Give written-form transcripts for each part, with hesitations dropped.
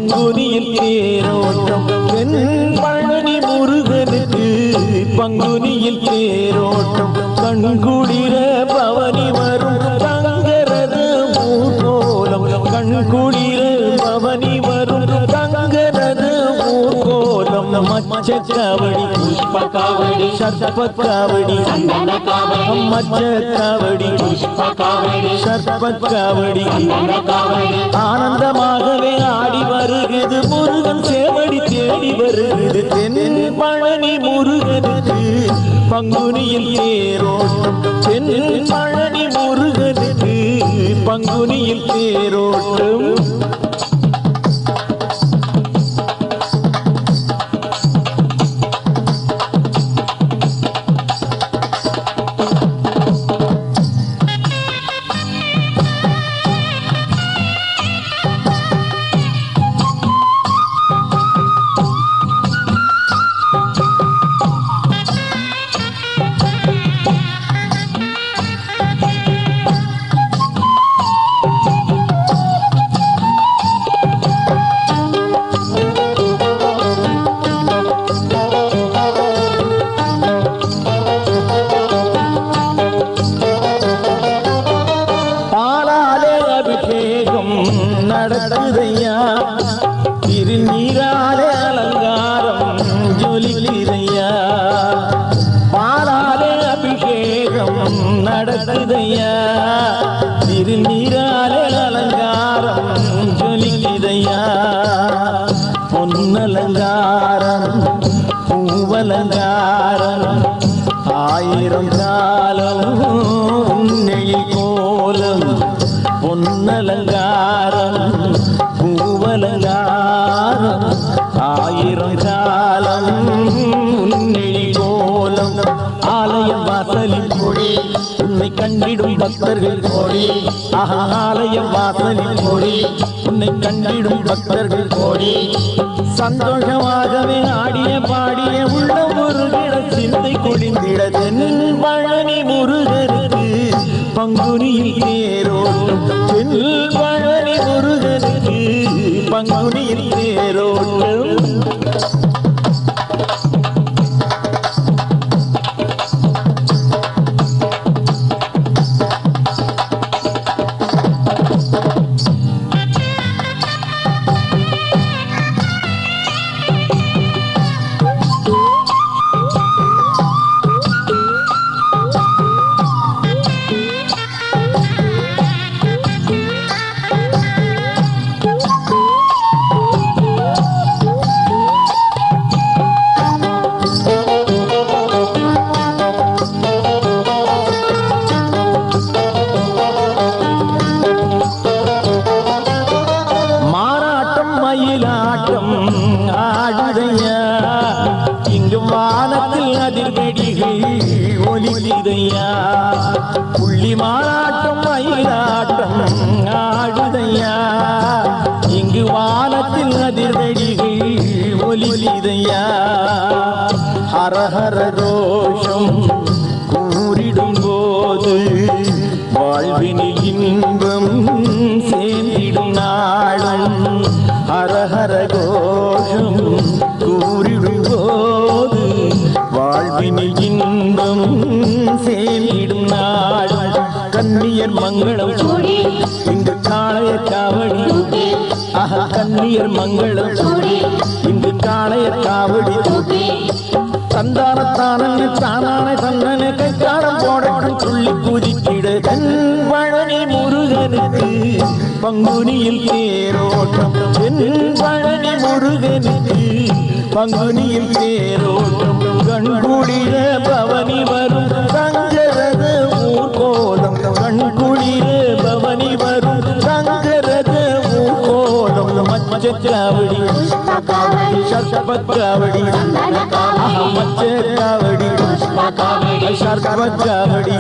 பங்குனியில் தேரோட்டம் தென் பழனி முருகனுக்கு பங்குனியில் தேரோட்டம் கண்குளிர பவனி வரும் தங்கரத ஊர்கோலம் கண்குளிர பவனி வரும் தங்கரத ஊர்கோலம் மச்சக்காவடி புஷ்பகாவடி சர்பக்காவடி சந்தனகாவடி மச்சக்காவடி புஷ்பகாவடி சர்பக்காவடி சந்தனகாவடி ஆனந்தமாகவே ஆடி வருகிறது முருகன் சேவடி தேடி வருகிறது தென் பழனி முருகனுக்கு பங்குனியில் தேரோட்டம் தென் பழனி முருகனுக்கு பங்குனியில் தேரோட்டம் நடக்குதையா திருநீராலே அலங்காரம் ஜொலிக்குதையா பாலாலே அபிஷேகம் நடக்குதையா திருநீராலே அலங்காரம் ஜொலிக்குதையா பொன்னலங்காரம் பூவலங்காரம் ஆயிரம் காலம் உன்னையில் கோலம் பொன்னலங்காரம் பூவலங்காரம் ஆயிரம் காலம் உன்னிழி கோலம் ஆலயம் வாசலில் கொடி உன்னை கண்டிடும் பக்தர்கள் கோடி ஆலயம் வாசலில் கொடி உன்னை கண்டிடும் பக்தர்கள் கோடி சந்தோஷமாகவே ஆடிய பாடிய உள்ள முருகிட சிந்தை கொடிந்திட தென் பழனி முருகனுக்கு பங்குனியில் தேரோட்டம் தென் பழனி முருகனுக்கு பங்குனியில் தேரோட்டம் ஆடுதையா இங்கு வானத்தில் அதிர்வெடிகள் ஒலிக்குதையா புள்ளி மாறாட்டம் மயிலாட்டம் ஆடுதையா இங்கு வானத்தில் அதிர்வெடிகள் ஒலிக்குதையா ஹரஹர கோஷம் கூறிடும் போது வாழ்வினில் இன்பம் சேர்ந்திடும் நாளும் ஹரஹர கோஷம் கூறிடும் போது வாழ்வினில் இன்பம் சேர்ந்திடும் நாளும் கன்னியர் மங்களம் இங்கு காளைய காவடி கன்னியர் மங்களம் இங்கு காளைய காவடி தந்தானத்தானே தானான தன்னனை கைக்காரம் போடட்டும் துள்ளி குதிக்கிட தென் பழனி முருகனுக்கு பங்குனியில் தேரோட்டம் தென் பழனி முருகனுக்கு பங்குனியில் தேரோட்டம் கண்குளிர பவனி வரும் தங்கரத ஊர்கோலம் கண்குளிர பவனி வரும் தங்கரத ஊர்கோலம் மச்சக்காவடி சர்பக்காவடி மச்சக்காவடி சர்பக்காவடி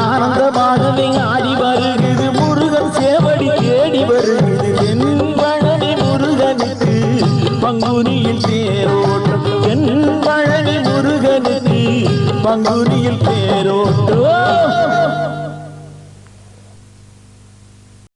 ஆனந்தமாகவே ஆடி வருகிறது முருகன் சேவடி தேடி வருகிறது என் பழனி முருகனுக்கு பங்குனியில் தேரோட்டம் என் பழனி முருகனுக்கு பங்குனியில் தேரோட்டம்